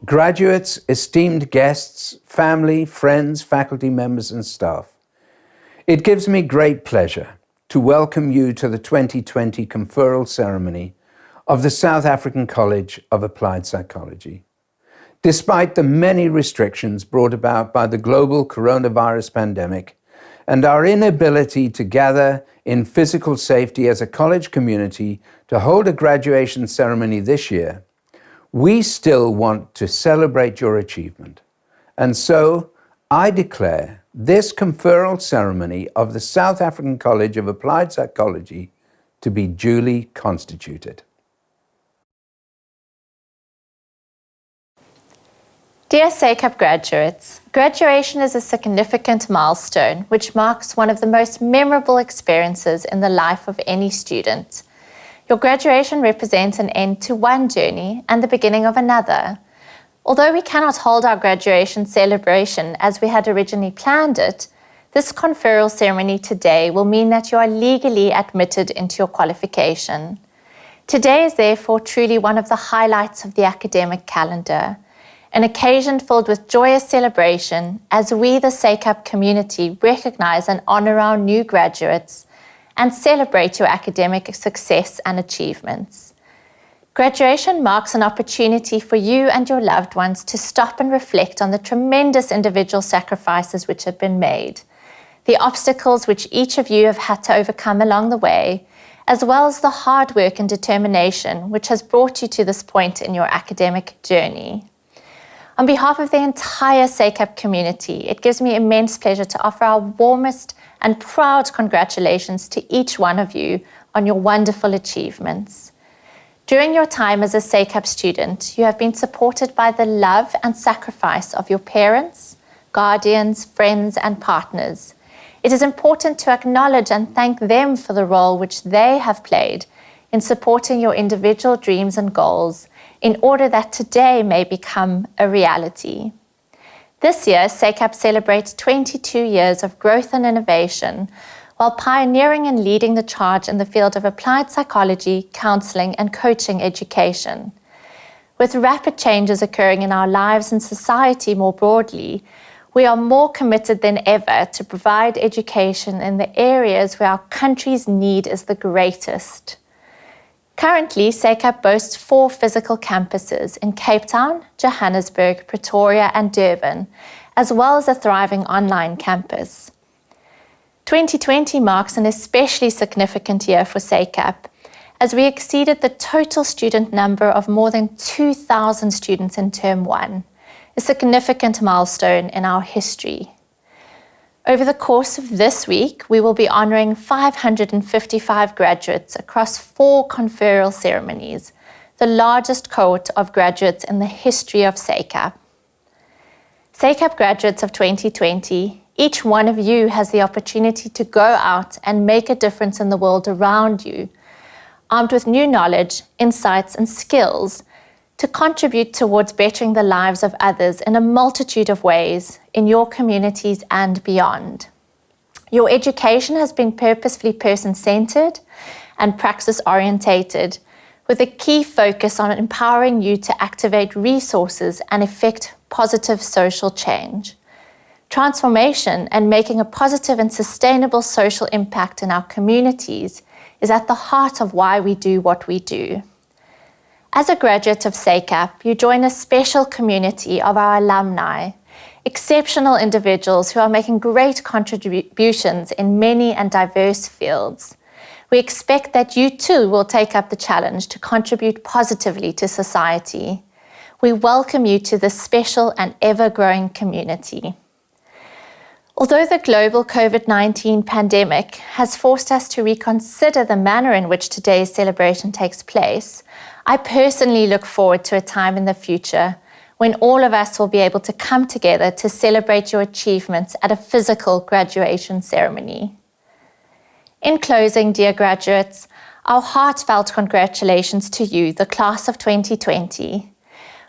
Graduates, esteemed guests, family, friends, faculty members and staff, it gives me great pleasure to welcome you to the 2020 Conferral ceremony of the South African College of Applied Psychology. Despite the many restrictions brought about by the global coronavirus pandemic and our inability to gather in physical safety as a college community to hold a graduation ceremony this year, we still want to celebrate your achievement. And so I declare this conferral ceremony of the South African College of Applied Psychology to be duly constituted. Dear SACAP graduates, graduation is a significant milestone which marks one of the most memorable experiences in the life of any student. Your graduation represents an end to one journey and the beginning of another. Although we cannot hold our graduation celebration as we had originally planned it, this conferral ceremony today will mean that you are legally admitted into your qualification. Today is therefore truly one of the highlights of the academic calendar, an occasion filled with joyous celebration as we, the SACAP community, recognize and honor our new graduates and celebrate your academic success and achievements. Graduation marks an opportunity for you and your loved ones to stop and reflect on the tremendous individual sacrifices which have been made, the obstacles which each of you have had to overcome along the way, as well as the hard work and determination which has brought you to this point in your academic journey. On behalf of the entire SACAP community, it gives me immense pleasure to offer our warmest and proud congratulations to each one of you on your wonderful achievements. During your time as a SACAP student, you have been supported by the love and sacrifice of your parents, guardians, friends, and partners. It is important to acknowledge and thank them for the role which they have played in supporting your individual dreams and goals in order that today may become a reality. This year, SACAP celebrates 22 years of growth and innovation while pioneering and leading the charge in the field of applied psychology, counseling, and coaching education. With rapid changes occurring in our lives and society more broadly, we are more committed than ever to provide education in the areas where our country's need is the greatest. Currently, SACAP boasts 4 physical campuses in Cape Town, Johannesburg, Pretoria, and Durban, as well as a thriving online campus. 2020 marks an especially significant year for SACAP, as we exceeded the total student number of more than 2,000 students in Term 1, a significant milestone in our history. Over the course of this week, we will be honoring 555 graduates across 4 conferral ceremonies, the largest cohort of graduates in the history of SACAP. SACAP graduates of 2020, each one of you has the opportunity to go out and make a difference in the world around you, armed with new knowledge, insights, and skills to contribute towards bettering the lives of others in a multitude of ways in your communities and beyond. Your education has been purposefully person-centered and praxis-orientated, with a key focus on empowering you to activate resources and effect positive social change. Transformation and making a positive and sustainable social impact in our communities is at the heart of why we do what we do. As a graduate of SACAP, you join a special community of our alumni, exceptional individuals who are making great contributions in many and diverse fields. We expect that you too will take up the challenge to contribute positively to society. We welcome you to this special and ever-growing community. Although the global COVID-19 pandemic has forced us to reconsider the manner in which today's celebration takes place, I personally look forward to a time in the future when all of us will be able to come together to celebrate your achievements at a physical graduation ceremony. In closing, dear graduates, our heartfelt congratulations to you, the class of 2020.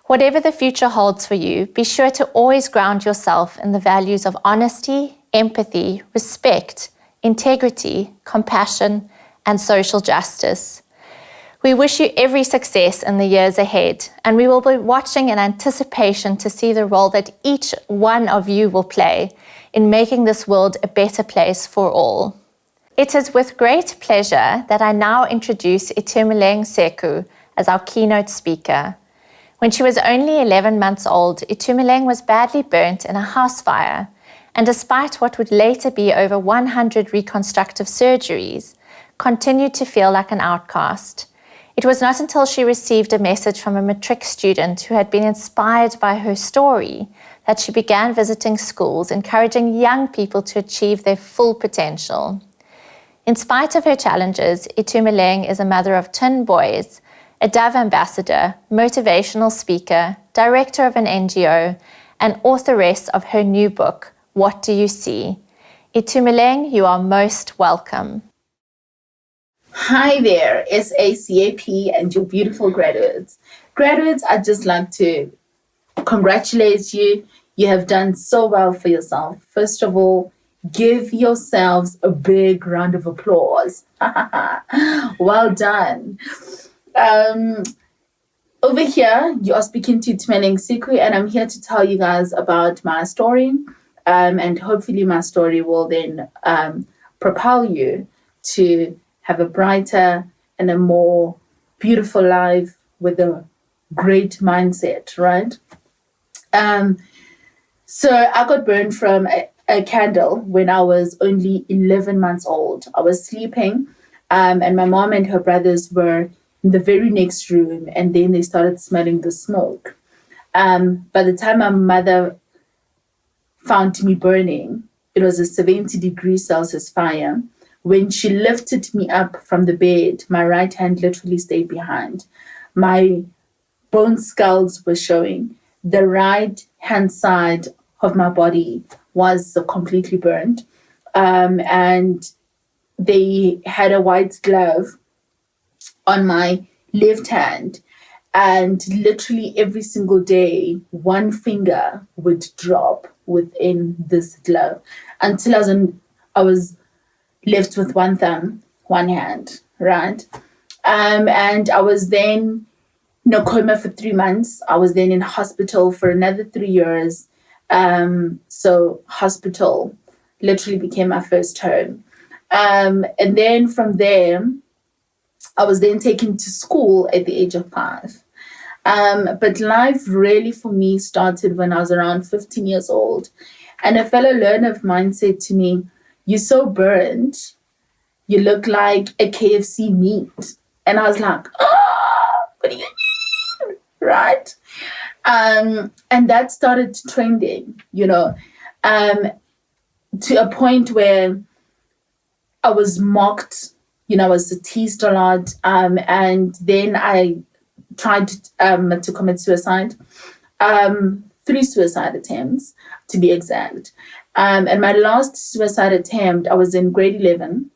Whatever the future holds for you, be sure to always ground yourself in the values of honesty, empathy, respect, integrity, compassion, and social justice. We wish you every success in the years ahead, and we will be watching in anticipation to see the role that each one of you will play in making this world a better place for all. It is with great pleasure that I now introduce Itumeleng Seku as our keynote speaker. When she was only 11 months old, Itumeleng was badly burnt in a house fire, and despite what would later be over 100 reconstructive surgeries, continued to feel like an outcast. It was not until she received a message from a matric student who had been inspired by her story that she began visiting schools, encouraging young people to achieve their full potential. In spite of her challenges, Itumeleng is a mother of twin boys, a Dove ambassador, motivational speaker, director of an NGO, and authoress of her new book, What Do You See? Itumeleng, you are most welcome. Hi there, SACAP and your beautiful graduates. Graduates, I'd just like to congratulate you. You have done so well for yourself. First of all, give yourselves a big round of applause. Well done. Over here, you are speaking to Itumeleng Seku, and I'm here to tell you guys about my story. And hopefully my story will then propel you to have a brighter and a more beautiful life with a great mindset, right? So I got burned from a candle when I was only 11 months old. I was sleeping, and my mom and her brothers were in the very next room, and then they started smelling the smoke. By the time my mother found me burning, it was a 70 degrees Celsius fire. When she lifted me up from the bed, my right hand literally stayed behind. My bone skulls were showing. The right hand side of my body was completely burned. And they had a white glove on my left hand. And literally every single day, one finger would drop within this glove until I was left with one thumb, one hand, right? And I was then in a coma for 3 months. I was then in hospital for another 3 years. So hospital literally became my first home. And then from there, I was then taken to school at the age of 5. But life really for me started when I was around 15 years old. And a fellow learner of mine said to me, "You're so burnt, you look like a KFC meat." And I was like, "Oh, what do you mean?" Right? And that started trending, to a point where I was mocked, I was teased a lot. And then I tried to commit suicide. 3 suicide attempts, to be exact. And my last suicide attempt, I was in grade 11.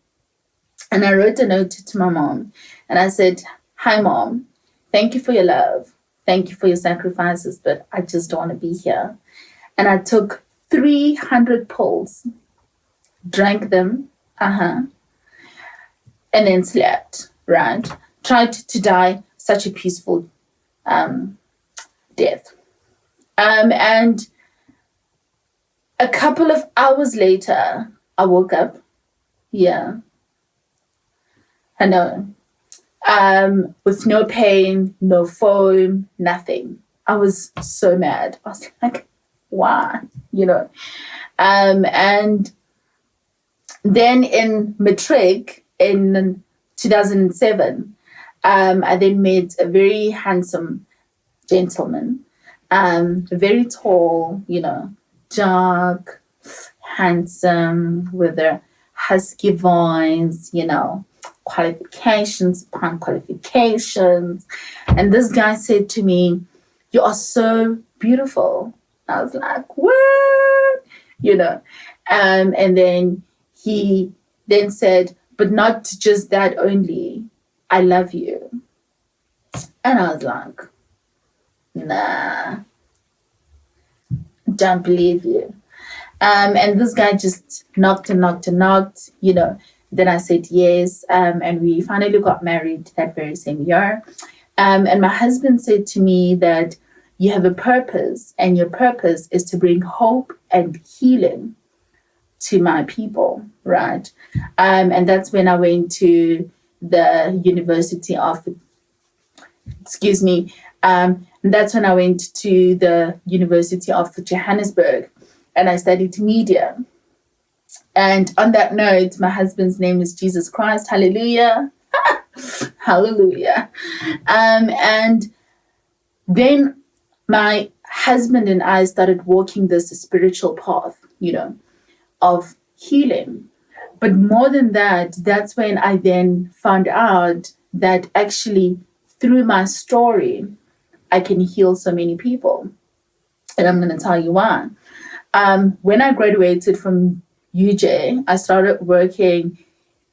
And I wrote a note to my mom. And I said, "Hi, Mom. Thank you for your love. Thank you for your sacrifices, but I just don't want to be here." And I took 300 pills, drank them, and then slept, right? Tried to die such a peaceful death. And a couple of hours later, I woke up. Yeah. I know. With no pain, no foam, nothing. I was so mad. I was like, why? And then in matric, in 2007, I then met a very handsome gentleman, very tall, dark, handsome, with a husky voice, qualifications upon qualifications. And this guy said to me, "You are so beautiful." I was like, "What?" And then he then said, "But not just that only, I love you." And I was like, "Nah, don't believe you." And this guy just knocked and knocked and knocked, Then I said yes, and we finally got married that very same year. And my husband said to me that you have a purpose, and your purpose is to bring hope and healing to my people, right? And that's when I went to the University of, that's when I went to the University of Johannesburg, and I studied media. And on that note, my husband's name is Jesus Christ. Hallelujah. Hallelujah. And then my husband and I started walking this spiritual path, of healing. But more than that, that's when I then found out that actually through my story, I can heal so many people. And I'm going to tell you why. When I graduated from UJ, I started working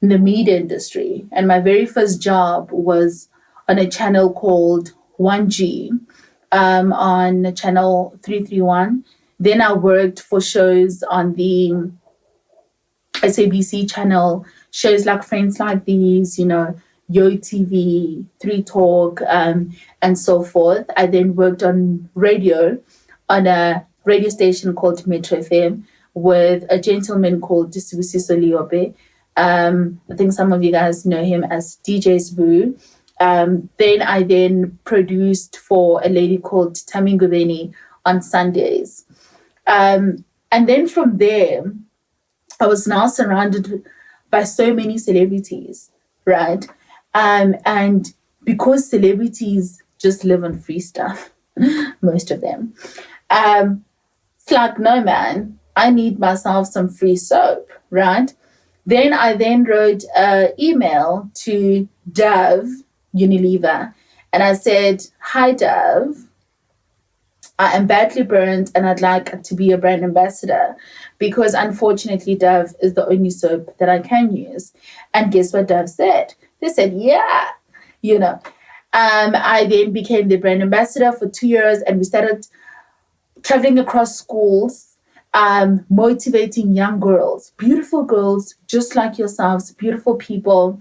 in the media industry. And my very first job was on a channel called 1G, on channel 331. Then I worked for shows on the SABC channel, shows like Friends Like These, Yo TV, 3 Talk, and so forth. I then worked on radio, on a radio station called Metro FM, with a gentleman called Cebisa Jacobs. I think some of you guys know him as DJ Sbu. Then I produced for a lady called Tarryn on Sundays. And then from there, I was now surrounded by so many celebrities, right? And because celebrities just live on free stuff, most of them, it's like, no, man, I need myself some free soap, right? Then I wrote an email to Dove Unilever, and I said, "Hi, Dove. I am badly burned and I'd like to be a brand ambassador because unfortunately Dove is the only soap that I can use." And guess what Dove said? They said, "Yeah." I then became the brand ambassador for 2 years, and we started traveling across schools, motivating young girls, beautiful girls, just like yourselves, beautiful people,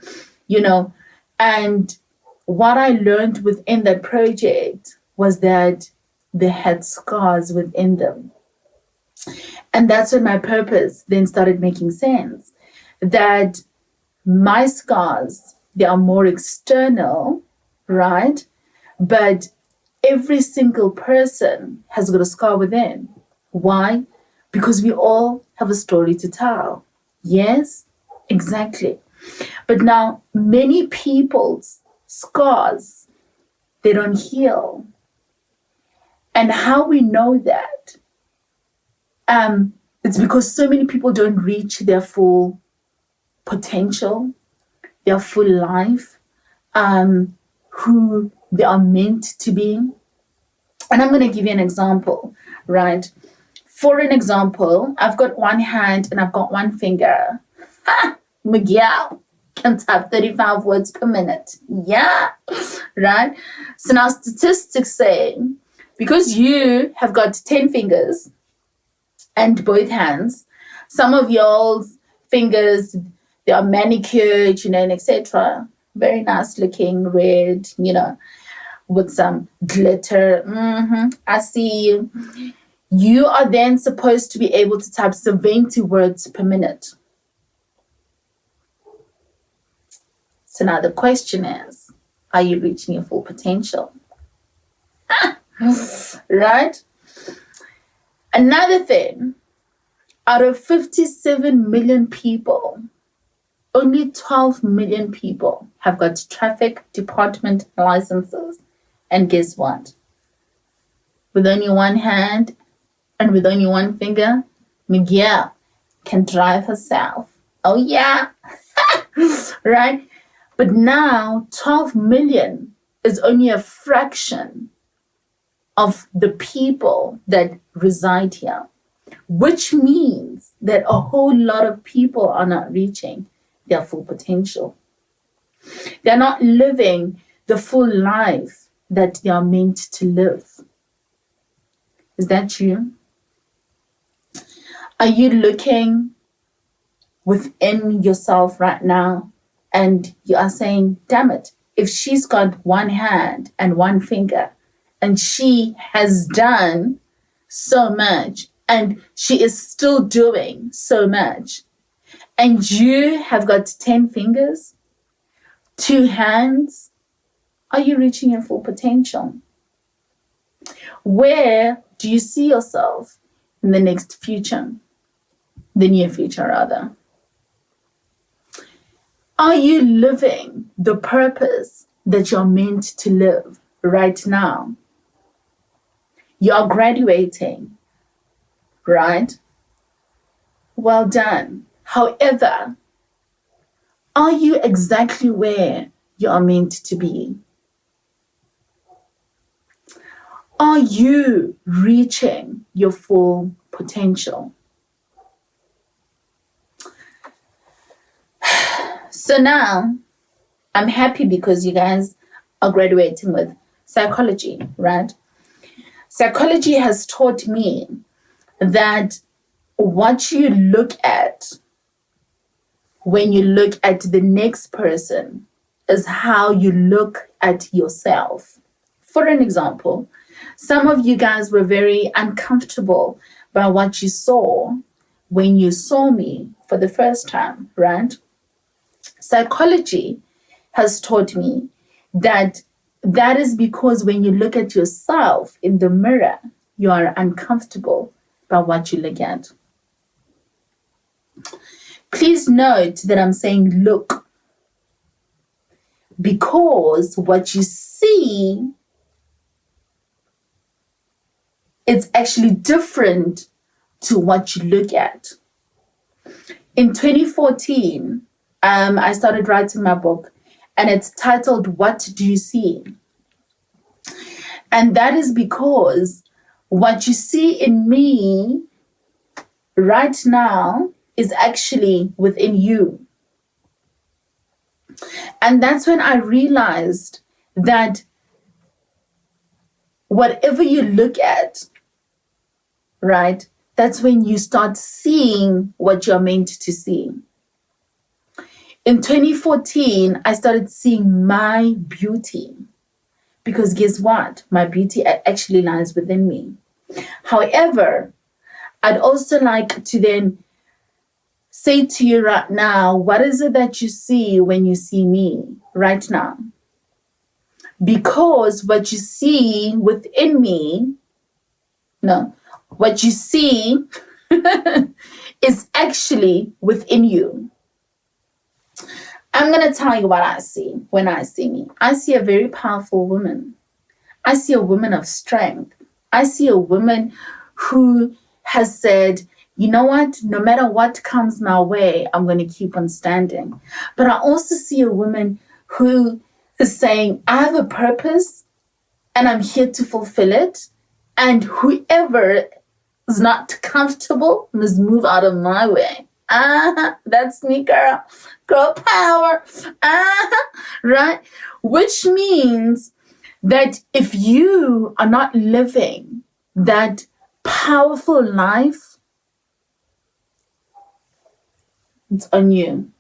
And what I learned within that project was that they had scars within them. And that's when my purpose then started making sense. That my scars, they are more external, right? But every single person has got a scar within. Why? Because we all have a story to tell. Yes, exactly. But now many people's scars, they don't heal. And how we know that? It's because so many people don't reach their full potential, their full life, who they are meant to be. And I'm going to give you an example, right? For an example, I've got one hand and I've got one finger. Miguel can type 35 words per minute. Yeah, right? So now statistics say, because you have got 10 fingers and both hands, some of y'all's fingers, they are manicured, and etc. Very nice looking, red, with some glitter. I see you. You are then supposed to be able to type 70 words per minute. So now the question is, are you reaching your full potential? Right? Another thing, out of 57 million people only 12 million people have got traffic department licenses. And guess what? With only one hand and with only one finger, Miguel can drive herself. Oh, yeah. Right? But now 12 million is only a fraction of the people that reside here, which means that a whole lot of people are not reaching their full potential. They're not living the full life that they are meant to live. Is that you? Are you looking within yourself right now and you are saying, damn it, if she's got one hand and one finger and she has done so much and she is still doing so much, and you have got 10 fingers, 2 hands, are you reaching your full potential? Where do you see yourself in the near future rather? Are you living the purpose that you're meant to live right now? You're graduating, right? Well done. However, are you exactly where you are meant to be? Are you reaching your full potential? So now, I'm happy because you guys are graduating with psychology, right? Psychology has taught me that what you look at when you look at the next person is how you look at yourself. For an example, some of you guys were very uncomfortable by what you saw when you saw me for the first time, right? Psychology has taught me that is because when you look at yourself in the mirror, you are uncomfortable by what you look at. Please note that I'm saying look, because what you see is actually different to what you look at. In 2014, I started writing my book, and it's titled, What Do You See? And that is because what you see in me right now is actually within you. And that's when I realized that whatever you look at, right, that's when you start seeing what you're meant to see. In 2014, I started seeing my beauty, because guess what? My beauty actually lies within me. However, I'd also like to then say to you right now, what is it that you see when you see me right now? Because what you see within me, what you see is actually within you. I'm going to tell you what I see when I see me. I see a very powerful woman. I see a woman of strength. I see a woman who has said, you know what, no matter what comes my way, I'm going to keep on standing. But I also see a woman who is saying, I have a purpose and I'm here to fulfill it. And whoever is not comfortable must move out of my way. That's me, girl. Girl power. Right? Which means that if you are not living that powerful life, it's on you.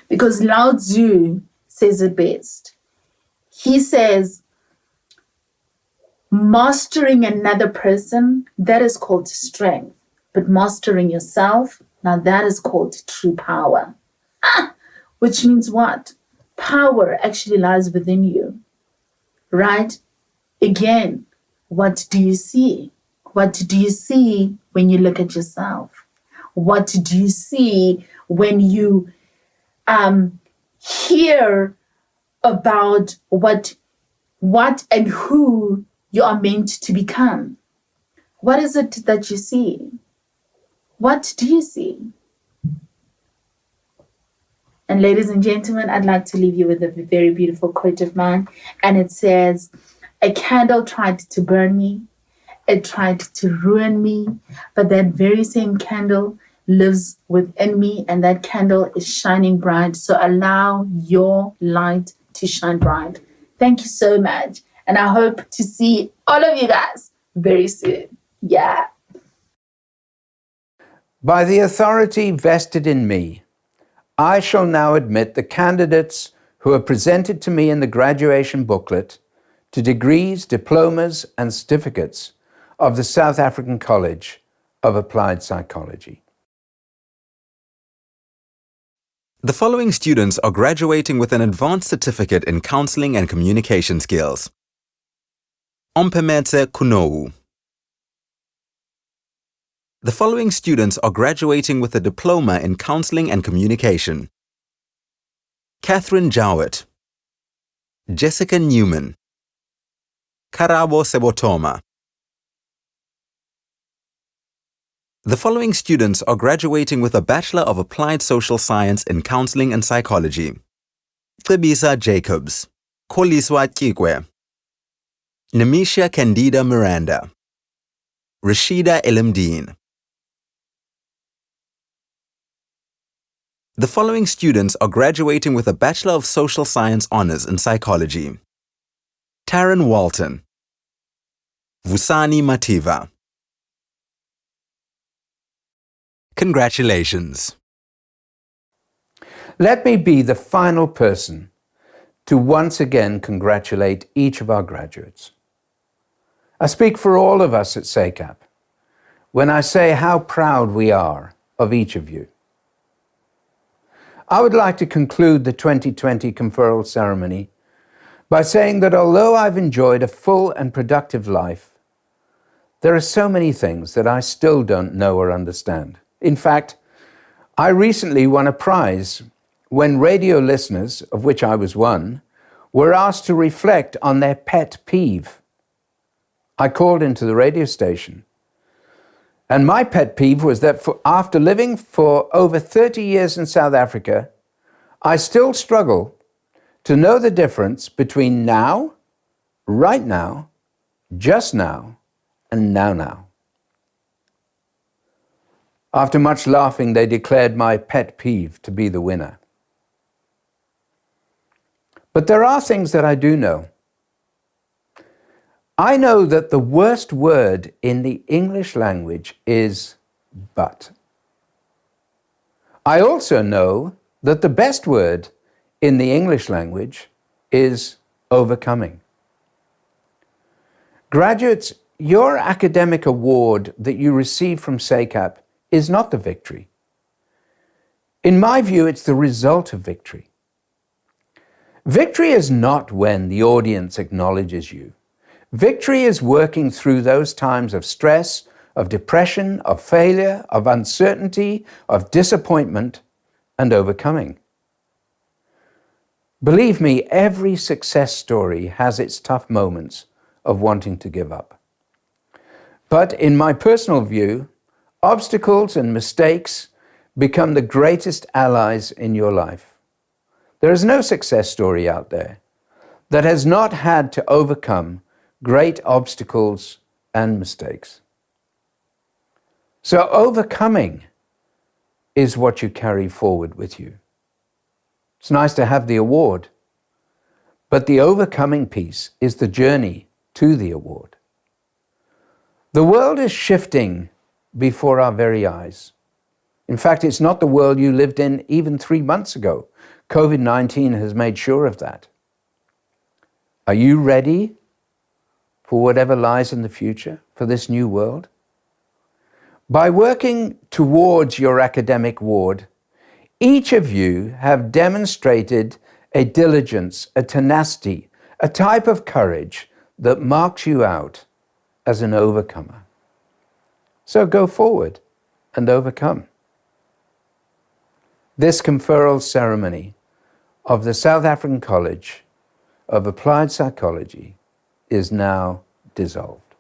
Because Lao Tzu says it best. He says, mastering another person, that is called strength. But mastering yourself, now that is called true power. Which means what? Power actually lies within you. Right? Again, what do you see? What do you see when you look at yourself? What do you see when you hear about what and who you are meant to become. What is it that you see? What do you see? And ladies and gentlemen, I'd like to leave you with a very beautiful quote of mine. And it says, "A candle tried to burn me. It tried to ruin me. But that very same candle lives within me. And that candle is shining bright. So allow your light to shine bright." Thank you so much. And I hope to see all of you guys very soon. Yeah. By the authority vested in me, I shall now admit the candidates who are presented to me in the graduation booklet to degrees, diplomas, and certificates of the South African College of Applied Psychology. The following students are graduating with an advanced certificate in counseling and communication skills. Ompemetse Kunou. The following students are graduating with a diploma in counseling and communication. Catherine Jowitt, Jessica Newman, Karabo Sebothoma. The following students are graduating with a Bachelor of Applied Social Science in Counseling and Psychology. Cebisa Jacobs, Koliswa Kikwe, Nimesia Candida Miranda, Rasheeda Ellemdeen. The following students are graduating with a Bachelor of Social Science Honours in Psychology. Tarryn Walton, Vusani Mathivha. Congratulations. Let me be the final person to once again congratulate each of our graduates. I speak for all of us at SACAP when I say how proud we are of each of you. I would like to conclude the 2020 conferral ceremony by saying that although I've enjoyed a full and productive life, there are so many things that I still don't know or understand. In fact, I recently won a prize when radio listeners, of which I was one, were asked to reflect on their pet peeve. I called into the radio station, and my pet peeve was that after living for over 30 years in South Africa, I still struggle to know the difference between now, right now, just now, and now. After much laughing, they declared my pet peeve to be the winner. But there are things that I do know. I know that the worst word in the English language is but. I also know that the best word in the English language is overcoming. Graduates, your academic award that you receive from SACAP is not the victory. In my view, it's the result of victory. Victory is not when the audience acknowledges you. Victory is working through those times of stress, of depression, of failure, of uncertainty, of disappointment, and overcoming. Believe me, every success story has its tough moments of wanting to give up. But in my personal view, obstacles and mistakes become the greatest allies in your life. There is no success story out there that has not had to overcome great obstacles and mistakes. So overcoming is what you carry forward with you. It's nice to have the award, but the overcoming piece is the journey to the award. The world is shifting before our very eyes. In fact, it's not the world you lived in even 3 months ago. COVID-19 has made sure of that. Are you ready for whatever lies in the future, for this new world? By working towards your academic award, each of you have demonstrated a diligence, a tenacity, a type of courage that marks you out as an overcomer. So go forward and overcome. This conferral ceremony of the South African College of Applied Psychology is now dissolved.